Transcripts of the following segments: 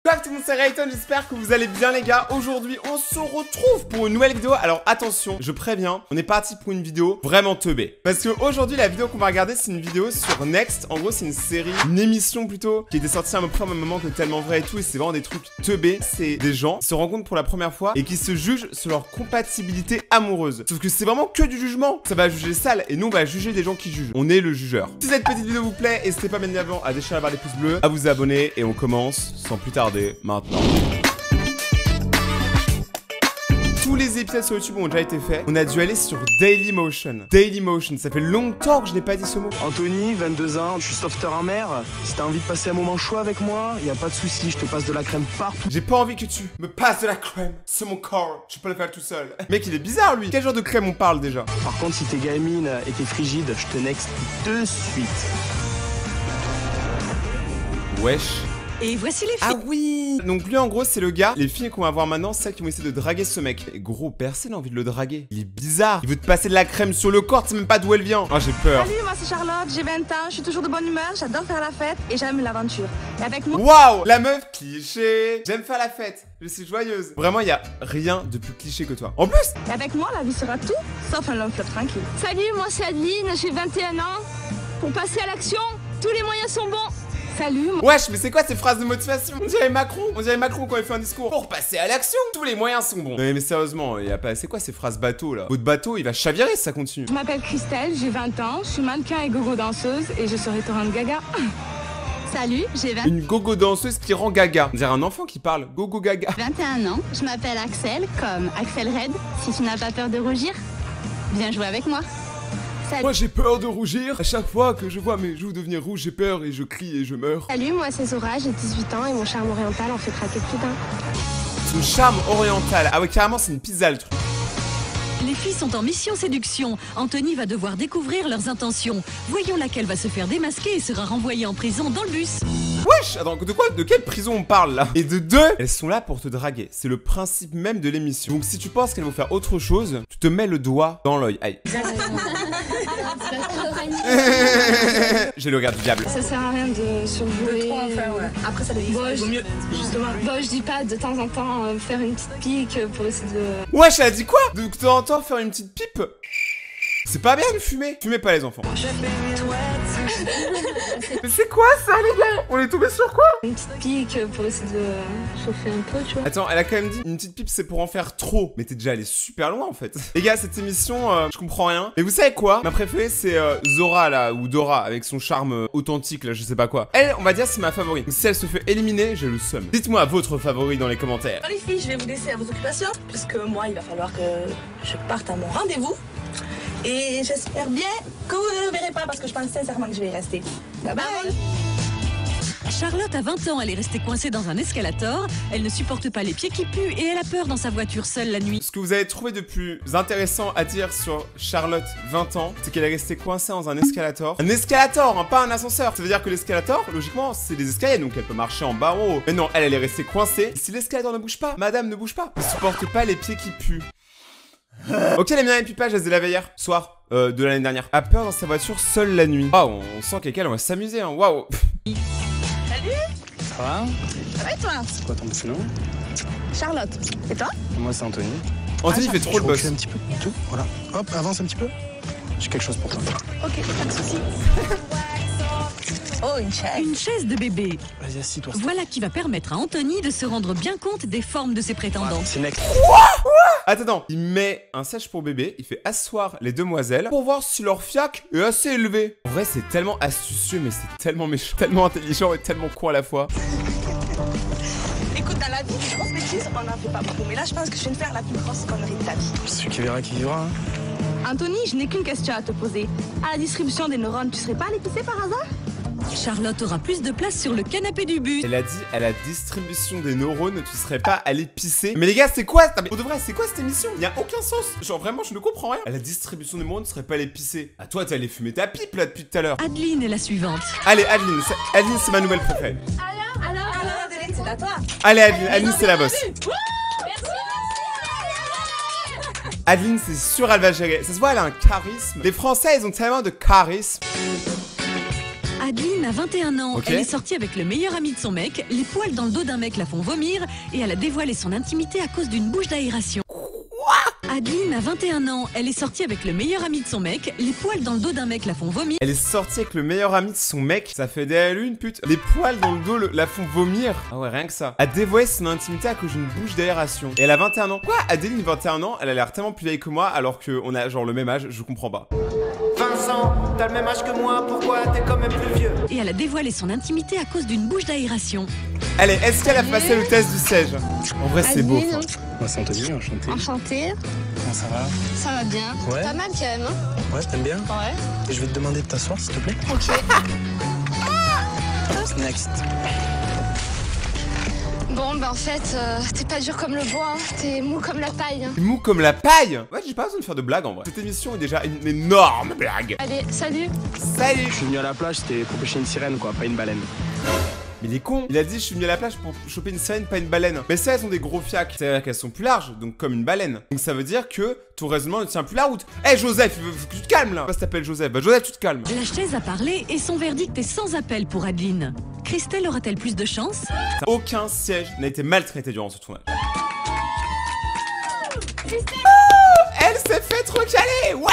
Salut tout le monde, c'est Rayton, j'espère que vous allez bien les gars. Aujourd'hui on se retrouve pour une nouvelle vidéo. Alors attention, je préviens, on est parti pour une vidéo vraiment teubée. Parce que aujourd'hui la vidéo qu'on va regarder c'est une vidéo sur Next. En gros c'est une série, une émission plutôt, qui était sortie à peu près au même moment que Tellement Vrai et tout. Et c'est vraiment des trucs teubés. C'est des gens qui se rencontrent pour la première fois et qui se jugent sur leur compatibilité amoureuse. Sauf que c'est vraiment que du jugement. Ça va juger sale et nous on va juger des gens qui jugent. On est le jugeur. Si cette petite vidéo vous plaît, n'hésitez pas bien évidemment à déchirer la barre des pouces bleus, à vous abonner et on commence sans plus tarder maintenant. Tous les épisodes sur YouTube ont déjà été faits. On a dû aller sur Dailymotion. Dailymotion, ça fait longtemps que je n'ai pas dit ce mot. Anthony, 22 ans, je suis sauveteur en mer. Si t'as envie de passer un moment chaud avec moi, y a pas de souci, je te passe de la crème partout. J'ai pas envie que tu me passes de la crème sur mon corps. Je peux le faire tout seul. Mec, il est bizarre lui. Quel genre de crème on parle déjà? Par contre, si t'es gamine et t'es frigide, je te next de suite. Wesh. Et voici les filles. Ah oui. Donc lui en gros c'est le gars. Les filles qu'on va voir maintenant c'est celles qui vont essayer de draguer ce mec. Et gros, personne n'a envie de le draguer. Il est bizarre. Il veut te passer de la crème sur le corps. Tu sais même pas d'où elle vient. Oh j'ai peur. Salut, moi c'est Charlotte, j'ai 20 ans, je suis toujours de bonne humeur, j'adore faire la fête et j'aime l'aventure. Et avec moi... Waouh, la meuf cliché. J'aime faire la fête. Je suis joyeuse. Vraiment y a rien de plus cliché que toi. En plus. Et avec moi la vie sera tout sauf un long fleuve tranquille. Salut, moi c'est Adeline, j'ai 21 ans. Pour passer à l'action, tous les moyens sont bons. Salut. Wesh, mais c'est quoi ces phrases de motivation? On dirait Macron. On dirait Macron quand il fait un discours. Pour passer à l'action, tous les moyens sont bons. Non mais sérieusement, y a pas. C'est quoi ces phrases bateau là? Votre bateau, il va chavirer si ça continue. Je m'appelle Christelle, j'ai 20 ans, je suis mannequin et gogo danseuse et je serai te rendre gaga. Salut, j'ai Une gogo danseuse qui rend gaga. On dirait un enfant qui parle. Gogo gaga. 21 ans, je m'appelle Axel, comme Axel Red. Si tu n'as pas peur de rougir, viens jouer avec moi. Salut. Moi j'ai peur de rougir. À chaque fois que je vois mes joues devenir rouges, j'ai peur et je crie et je meurs. Salut, moi c'est Zora, j'ai 18 ans et mon charme oriental en fait craquer plus d'un. Son charme oriental. Ah ouais, carrément, c'est une pizza le truc. Les filles sont en mission séduction. Anthony va devoir découvrir leurs intentions. Voyons laquelle va se faire démasquer et sera renvoyée en prison dans le bus. Wesh, attends, de quoi? De quelle prison on parle là? Et de deux, elles sont là pour te draguer. C'est le principe même de l'émission. Donc si tu penses qu'elles vont faire autre chose, tu te mets le doigt dans l'œil. Aïe. J'ai le regard du diable. Ça sert à rien de surjouer. Après ça vaut mieux, justement. Bon, je dis pas de temps en temps faire une petite pique pour essayer de... Wesh, elle a dit quoi? De temps en temps faire une petite pipe? C'est pas bien de fumer. Fumez pas les enfants. Mais c'est quoi ça les gars? On est tombé sur quoi? Une petite pique pour essayer de chauffer un peu, tu vois. Attends, elle a quand même dit une petite pipe c'est pour en faire trop. Mais t'es déjà allé super loin en fait. Les gars, cette émission, je comprends rien. Mais vous savez quoi? Ma préférée c'est Zora là, ou Dora, avec son charme authentique là, je sais pas quoi. Elle, on va dire c'est ma favorite. Donc, si elle se fait éliminer, j'ai le seum. Dites-moi votre favori dans les commentaires. Les filles, je vais vous laisser à vos occupations, puisque moi, il va falloir que je parte à mon rendez-vous. Et j'espère bien que vous ne le verrez pas, parce que je pense sincèrement que je vais y rester. Bye bye. Charlotte a 20 ans, elle est restée coincée dans un escalator. Elle ne supporte pas les pieds qui puent et elle a peur dans sa voiture seule la nuit. Ce que vous avez trouvé de plus intéressant à dire sur Charlotte, 20 ans, c'est qu'elle est restée coincée dans un escalator. Un escalator, hein, pas un ascenseur. Ça veut dire que l'escalator, logiquement, c'est des escaliers, donc elle peut marcher en bas en haut. Mais non, elle est restée coincée. Si l'escalator ne bouge pas, madame ne bouge pas. Elle supporte pas les pieds qui puent. Ok les miens et pipage, elles étaient lavé hier soir de l'année dernière. A peur dans sa voiture seule la nuit. Waouh, on sent qu'avec elle on va s'amuser hein. Waouh. Salut. Ça va? Ça va et toi? C'est quoi ton prénom? Charlotte. Et toi? Moi c'est Anthony. Anthony fait trop le boss. Un petit peu, tout, voilà. Hop, avance un petit peu. J'ai quelque chose pour toi. Ok, pas de soucis. Oh, une chaise. Une chaise de bébé. Vas-y, assis-toi. Voilà qui va permettre à Anthony de se rendre bien compte des formes de ses prétendants. C'est Next. Attends, il met un sèche pour bébé, il fait asseoir les demoiselles pour voir si leur fiac est assez élevé. En vrai, c'est tellement astucieux, mais c'est tellement méchant, tellement intelligent et tellement con à la fois. Écoute, dans la vie, des grosses bêtises, on n'en fait pas beaucoup. Mais là, je pense que je viens de faire la plus grosse connerie de ta vie. Celui qui verra qui vivra. Hein. Anthony, je n'ai qu'une question à te poser. À la distribution des neurones, tu serais pas allé pisser par hasard? Charlotte aura plus de place sur le canapé du bus. Elle a dit à la distribution des neurones, tu serais pas allé pisser. Mais les gars, c'est quoi? Pour de vrai, c'est quoi cette émission? Il y a aucun sens. Genre vraiment, je ne comprends rien. À la distribution des neurones, tu serais pas allé pisser. À toi, t'es allé fumer ta pipe là depuis tout à l'heure. Adeline est la suivante. Allez, Adeline, c'est ma nouvelle préférée. Alors, Adeline, c'est à toi. Allez, Adeline, c'est la boss. Adeline, c'est sûr, elle va gérer. Ça se voit, elle a un charisme. Les Français, ils ont tellement de charisme. Adeline a 21 ans. Ok. Elle est sortie avec le meilleur ami de son mec. Les poils dans le dos d'un mec la font vomir et elle a dévoilé son intimité à cause d'une bouche d'aération. Adeline a 21 ans. Elle est sortie avec le meilleur ami de son mec. Les poils dans le dos d'un mec la font vomir. Elle est sortie avec le meilleur ami de son mec. Ça fait d'elle une pute. Les poils dans le dos la font vomir. Ah ouais, rien que ça. A dévoilé son intimité à cause d'une bouche d'aération. Et elle a 21 ans. Quoi? Adeline, 21 ans, elle a l'air tellement plus vieille que moi alors qu'on a genre le même âge. Je comprends pas. Vincent, t'as le même âge que moi, pourquoi t'es quand même plus vieux? Et elle a dévoilé son intimité à cause d'une bouche d'aération. Allez, est-ce qu'elle a passé le test du siège? En vrai, c'est beau. Moi, c'est Anthony, enchanté. Enchantée. Comment ça va? Ça va bien. Ouais. Pas mal quand même, hein? Ouais, t'aimes bien? Ouais. Et je vais te demander de t'asseoir, s'il te plaît. Ok. Next. Bon, bah en fait, t'es pas dur comme le bois, hein. T'es mou comme la paille. Hein. Mou comme la paille. Ouais, j'ai pas besoin de faire de blagues en vrai. Cette émission est déjà une énorme blague. Allez, salut. Salut. Je suis venu à la plage, c'était pour pêcher une sirène, quoi, pas une baleine. Mais il est con. Il a dit je suis venu à la plage pour choper une sirène, pas une baleine. Mais ça, elles ont des gros fiacs. C'est-à-dire qu'elles sont plus larges, donc comme une baleine. Donc ça veut dire que ton raisonnement ne tient plus la route. Eh Joseph, faut que tu te calmes là. Pourquoi ça t'appelle Joseph? Bah Joseph, tu te calmes. La chaise a parlé et son verdict est sans appel pour Adeline. Christelle aura-t-elle plus de chance? Aucun siège n'a été maltraité durant ce tournage. Elle s'est fait recaler. Ouais.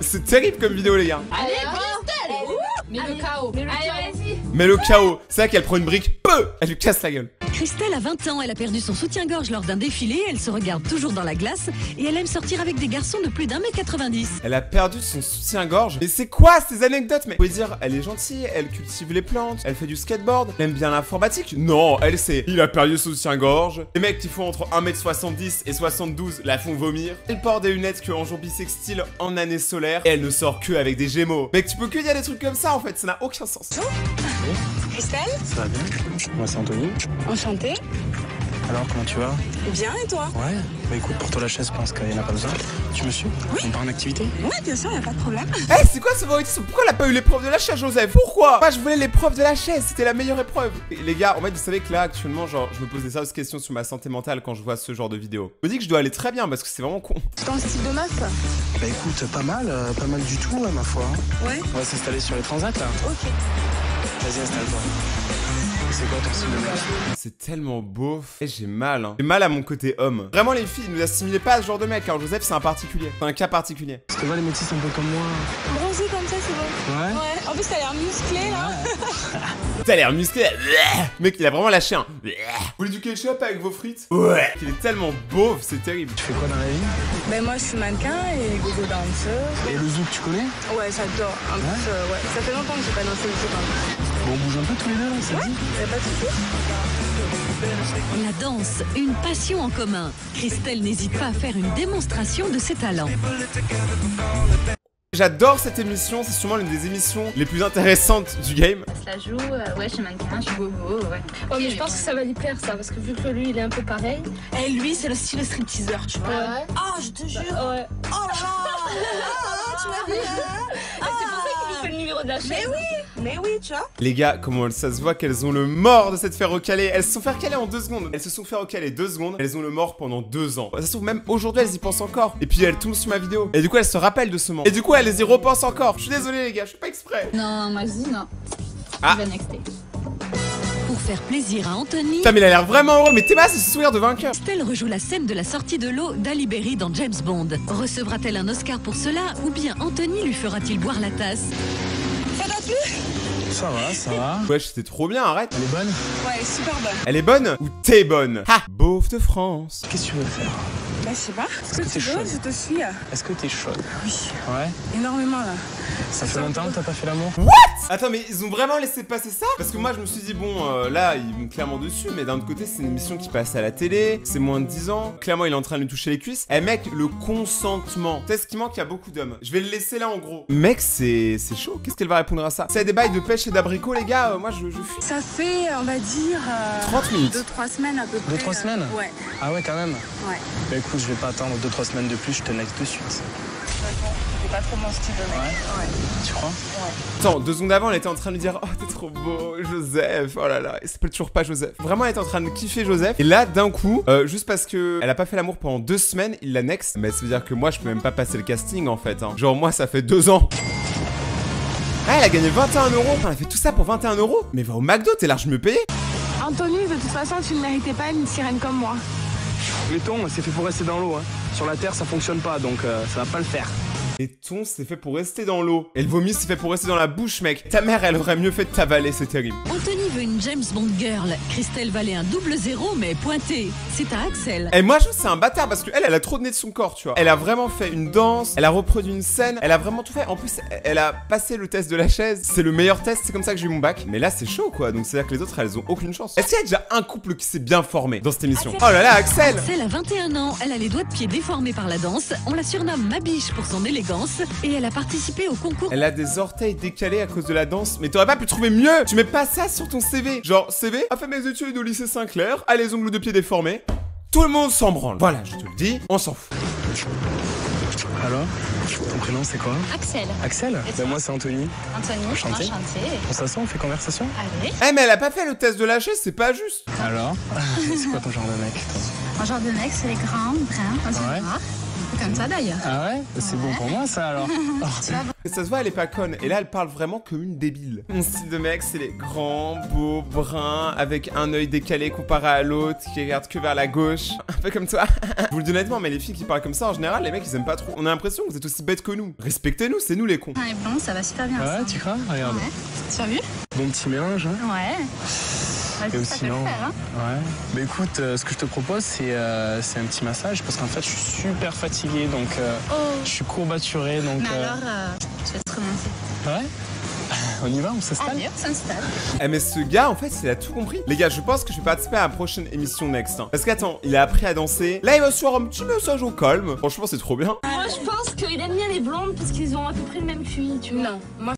C'est terrible comme vidéo les gars. Allez, Christelle. Mais le chaos. Allez, vas-y. Mais le chaos, c'est vrai qu'elle prend une brique, peu, elle lui casse la gueule. Christelle a 20 ans, elle a perdu son soutien-gorge lors d'un défilé, elle se regarde toujours dans la glace et elle aime sortir avec des garçons de plus d'1m90. Elle a perdu son soutien-gorge. Mais c'est quoi ces anecdotes? Mais vous pouvez dire, elle est gentille, elle cultive les plantes, elle fait du skateboard, elle aime bien l'informatique. Non, elle c'est, il a perdu son soutien-gorge. Les mecs qui font entre 1m70 et 72 la font vomir. Elle porte des lunettes que en jour bissextile en année solaire et elle ne sort que avec des gémeaux. Mec, tu peux que dire des trucs comme ça en fait, ça n'a aucun sens. Christelle, Ça va bien? Moi, c'est Anthony. enchantée. Alors, comment tu vas? Bien, et toi? Ouais. Bah écoute, pour toi la chaise, je pense qu'il n'y en a pas besoin. Tu me suis? Oui. On part en activité? Ouais, bien sûr, y a pas de problème. Eh, c'est quoi ce favoritisme? Pourquoi elle a pas eu l'épreuve de la chaise, Joseph? Pourquoi? Moi, je voulais l'épreuve de la chaise, c'était la meilleure épreuve. Et les gars, en fait, vous savez que là, actuellement, genre, je me pose des sérieuses questions sur ma santé mentale quand je vois ce genre de vidéo. Je me dis que je dois aller très bien parce que c'est vraiment con. C'est ton style de meuf? Bah écoute, pas mal du tout, ouais, ma foi. Ouais. On va s'installer sur les transats, là. Ok. Vas-y, installe-toi. C'est quoi ton style de meuf? C'est tellement beauf. Et j'ai mal, hein. J'ai mal à mon côté homme. Vraiment, les filles, nous assimilez pas à ce genre de mec, hein. Joseph, c'est un particulier. C'est un cas particulier. Parce que vois, les métis, un peu comme moi. Bronzé comme ça, c'est bon. Ouais. Ouais. En plus, t'as l'air musclé, là. T'as l'air musclé. Mec, il a vraiment lâché un. Vous voulez du ketchup avec vos frites? Ouais. Il est tellement beauf, c'est terrible. Tu fais quoi dans la vie? Ben, moi, je suis mannequin et gogo danseuse. Et le zouk, tu connais? Ouais, j'adore. En plus, ouais. Ça fait longtemps que j'ai pas dansé le zouk. Bon, on bouge un peu tous les deux, là, ça te dit? Y'a pas de soucis. La danse, une passion en commun. Christelle n'hésite pas à faire une démonstration de ses talents. J'adore cette émission, c'est sûrement l'une des émissions les plus intéressantes du game. Ça joue, ouais, je suis mannequin, je suis gogo, ouais. Oh, mais je pense que ça va lui plaire, ça, parce que vu que lui, il est un peu pareil. Et lui, c'est le style stripteaseur, tu vois. Ouais. Ah, je te jure. Ouais. Oh là là. Tu m'as vu, hein? C'est pour ça qu'il lui fait le numéro de la chaîne. Mais oui, tu vois. Les gars, comment ça se voit qu'elles ont le mort de s'être fait recaler. Elles se sont fait recaler en 2 secondes. Elles se sont fait recaler 2 secondes. Elles ont le mort pendant 2 ans. Ça se trouve même aujourd'hui elles y pensent encore. Et puis elles tombent sur ma vidéo. Et du coup elles se rappellent de ce moment. Et du coup elles y repensent encore. Je suis désolé les gars, je fais pas exprès. Non, moi je dis non. Ah. Je vais nexter. Pour faire plaisir à Anthony, Putain mais il a l'air vraiment heureux. Mais Théma c'est ce sourire de vainqueur. Christelle rejoue la scène de la sortie de l'eau d'Halle Berry dans James Bond. Recevra-t-elle un Oscar pour cela ou bien Anthony lui fera-t-il boire la tasse? Ça t'a plu? Ça va, ça va. Wesh c'était trop bien, arrête. Elle est bonne? Ouais, super bonne. Elle est bonne ou t'es bonne? Ha. Beauf de France. Qu'est-ce que tu veux faire? Bah, je sais pas. Est-ce que t'es chaude? Je te suis. Est-ce que t'es chaude? Oui. Ouais. Énormément, là. Ça fait longtemps que t'as pas fait l'amour? Attends mais ils ont vraiment laissé passer ça? Parce que moi je me suis dit bon là ils vont clairement dessus. Mais d'un autre côté c'est une émission qui passe à la télé. C'est moins de 10 ans. Clairement il est en train de lui toucher les cuisses. Eh mec le consentement. Tu sais ce qui manque, il y a beaucoup d'hommes. Je vais le laisser là en gros. Mec c'est chaud. Qu'est-ce qu'elle va répondre à ça? C'est des bails de pêche et d'abricots les gars. Moi je fuis. Ça fait, on va dire... 30 minutes. 2-3 semaines à peu près. 2-3 semaines? Ouais. Ah ouais, quand même. Ouais. Bah écoute, je vais pas attendre 2-3 semaines de plus, je te next de suite. C'est pas trop mon style de mec. Ouais. Tu crois? Attends 2 secondes avant elle était en train de lui dire oh t'es trop beau Joseph. Oh là là. Il s'appelle toujours pas Joseph. Vraiment elle était en train de kiffer Joseph. Et là d'un coup juste parce que elle a pas fait l'amour pendant 2 semaines il la next. Mais ça veut dire que moi je peux même pas passer le casting en fait hein. Genre moi ça fait 2 ans. Ah, elle a gagné 21 €. Elle a fait tout ça pour 21 €. Mais va au McDo, t'es large mieux payé. Anthony, de toute façon, tu ne méritais pas une sirène comme moi. Les thons, c'est fait pour rester dans l'eau. Hein. Sur la terre, ça fonctionne pas, donc ça va pas le faire. Les thons, c'est fait pour rester dans l'eau. Et le vomi, c'est fait pour rester dans la bouche, mec. Ta mère, elle aurait mieux fait de t'avaler, c'est terrible. Anthony veut une James Bond girl. Christelle valait un 00 mais pointé. C'est à Axel. Et moi, je trouve que c'est un bâtard parce qu'elle, elle a trop donné de son corps, tu vois. Elle a vraiment fait une danse, elle a reproduit une scène, elle a vraiment tout fait. En plus, elle a passé le test de la chaise. C'est le meilleur test, c'est comme ça que j'ai eu mon bac. Mais là, c'est chaud, quoi. Donc, c'est-à-dire que les autres, elles ont aucune chance. Est-ce qu'il y a déjà un couple qui s'est bien formé dans cette émission? Oh là là, Axel! Axel a 21 ans. Elle a les doigts de pied déformés par la danse. On la surnomme ma biche pour son élégance. Et elle a participé au concours. Elle a des orteils décalés à cause de la danse. Mais t'aurais pas pu trouver mieux. Tu mets pas ça sur ton CV. Genre, CV, a fait mes études au lycée Saint-Clair, a les ongles de pied déformés. Tout le monde s'en branle. Voilà, je te le dis, on s'en fout. Alors, ton prénom c'est quoi? Axel. Axel? Ben moi c'est Anthony. Anthony. Enchanté. On s'assoit, on fait conversation? Allez. Eh, mais elle a pas fait le test de la chaise, c'est pas juste. Alors? C'est quoi ton genre de mec, toi? Un genre de mec, c'est les grands, bruns, un peu Ouais. noir. Un peu comme ça d'ailleurs. Ah ouais? C'est bon pour moi ça alors. Et ça se voit, elle est pas conne. Et là, elle parle vraiment comme une débile. Mon style de mec, c'est les grands, beaux, bruns, avec un œil décalé comparé à l'autre, qui regarde que vers la gauche. Un peu comme toi. Je vous le dis honnêtement, mais les filles qui parlent comme ça, en général, les mecs, ils aiment pas trop. On a l'impression que vous êtes aussi bêtes que nous. Respectez-nous, c'est nous les cons. Un et blond, ça va super bien. Ouais, ça. tu crois? Regarde. Ouais. Tu as vu? Bon petit mélange, hein? Ouais. Et Vas-y, ça peut le sinon, faire, hein. ouais. Bah écoute, ce que je te propose, c'est un petit massage parce qu'en fait, je suis super fatigué, donc je suis courbaturé, donc. Mais alors, je vais te remonter. Ouais. On y va, on s'installe. Allez, on s'installe. Eh, mais ce gars, en fait, il a tout compris. Les gars, je pense que je vais participer à la prochaine émission Next. Hein. Parce qu'attends, il a appris à danser. Là, il va se faire un petit massage au calme. Franchement, c'est trop bien. Moi, je pense qu'il aime bien les blondes parce qu'ils ont à peu près le même QI, tu vois. Non, moi,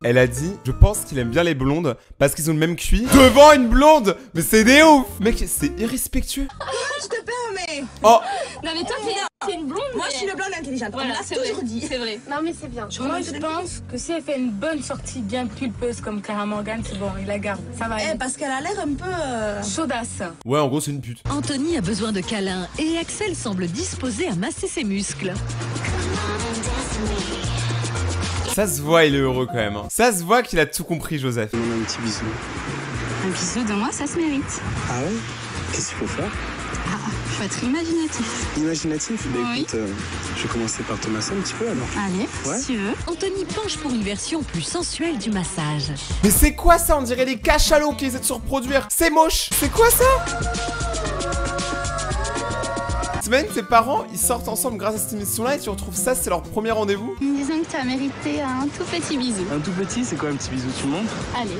Elle a dit, je pense qu'il aime bien les blondes parce qu'ils ont le même QI. Devant une blonde! Mais c'est des ouf! Mec, c'est irrespectueux. Je te permets. Oh! Non, mais toi, t'es une blonde. Moi, je suis le blonde intelligente. Voilà, on l'a c'est vrai. toujours dit. C'est vrai. Non, mais c'est bien. Moi, je pense que si elle fait une bonne sortie bien pulpeuse comme Clara Morgan, c'est bon, il la garde. Ça va Eh, aller. parce qu'elle a l'air un peu. Chaudasse. Ouais, en gros, c'est une pute. Anthony a besoin de câlins et Axel semble disposé à masser ses muscles. Ça se voit, il est heureux quand même. Hein. Ça se voit qu'il a tout compris, Joseph. On a un petit bisou. Un bisou de moi, ça se mérite. Ah ouais? Qu'est-ce qu'il faut faire? Ah, faut être imaginatif. Imaginatif? Bah Oui. écoute, je vais commencer par te masser un petit peu alors. Allez, Ouais. si tu veux. Anthony penche pour une version plus sensuelle du massage. Mais c'est quoi ça? On dirait les cachalots qui essaient de se reproduire. C'est moche. C'est quoi ça? T'imagines tes parents, ils sortent ensemble grâce à cette émission-là et tu retrouves ça, c'est leur premier rendez-vous? Disons que tu as mérité un tout petit bisou. Un tout petit, c'est quoi un petit bisou? Tu me montres? Allez.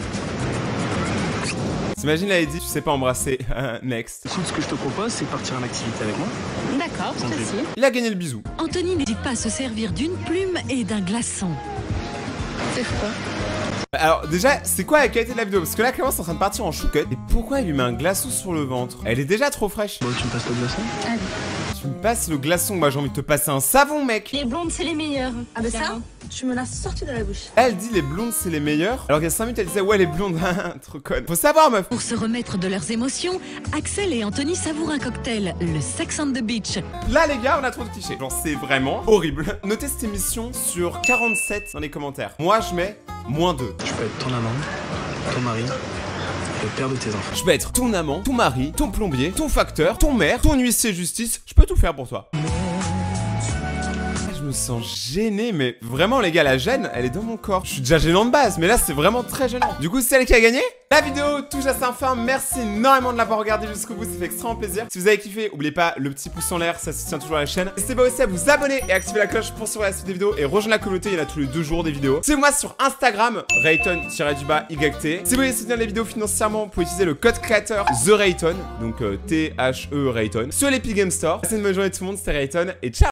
T'imagines, là, Eddie, tu sais pas embrasser. Next. Écoute, ce que je te propose, c'est de partir en activité avec moi. D'accord, je t'assieds. Il a gagné le bisou. Anthony n'hésite pas à se servir d'une plume et d'un glaçon. C'est quoi? Alors déjà, c'est quoi la qualité de la vidéo? Parce que là, Clémence est en train de partir en chouquette. Et pourquoi il lui met un glaçon sur le ventre? Elle est déjà trop fraîche. Bon, tu me passes le glaçon? Allez. Tu me passes le glaçon, moi j'ai envie de te passer un savon, mec. Les blondes, c'est les meilleures. Ah, ben ça, tu me l'as sorti de la bouche. Elle dit les blondes c'est les meilleures. Alors qu'il y a 5 minutes, elle disait ouais, les blondes, trop conne. Faut savoir, meuf. Pour se remettre de leurs émotions, Axel et Anthony savourent un cocktail, le Sex on the Beach. Là, les gars, on a trop de clichés. Genre, c'est vraiment horrible. Notez cette émission sur 47 dans les commentaires. Moi, je mets -2. Je peux être ton amant, ton mari, le père de tes enfants. Je peux être ton amant, ton mari, ton plombier, ton facteur, ton maire, ton huissier justice. Je peux tout faire pour toi. Je me sens gêné, mais vraiment les gars, la gêne, elle est dans mon corps. Je suis déjà gênant de base, mais là c'est vraiment très gênant. Du coup, c'est elle qui a gagné. La vidéo touche à sa fin, merci énormément de l'avoir regardé jusqu'au bout, ça fait extrêmement plaisir. Si vous avez kiffé, n'oubliez pas le petit pouce en l'air, ça soutient toujours la chaîne. N'hésitez pas aussi à vous abonner et activer la cloche pour suivre la suite des vidéos et rejoindre la communauté, il y en a tous les 2 jours des vidéos. Suivez-moi sur Instagram, Rayton-YT. Si vous voulez soutenir les vidéos financièrement, vous pouvez utiliser le code créateur TheRayton, donc THE Rayton, sur l'Epic Game Store. Passez une bonne journée tout le monde, c'était Rayton et ciao.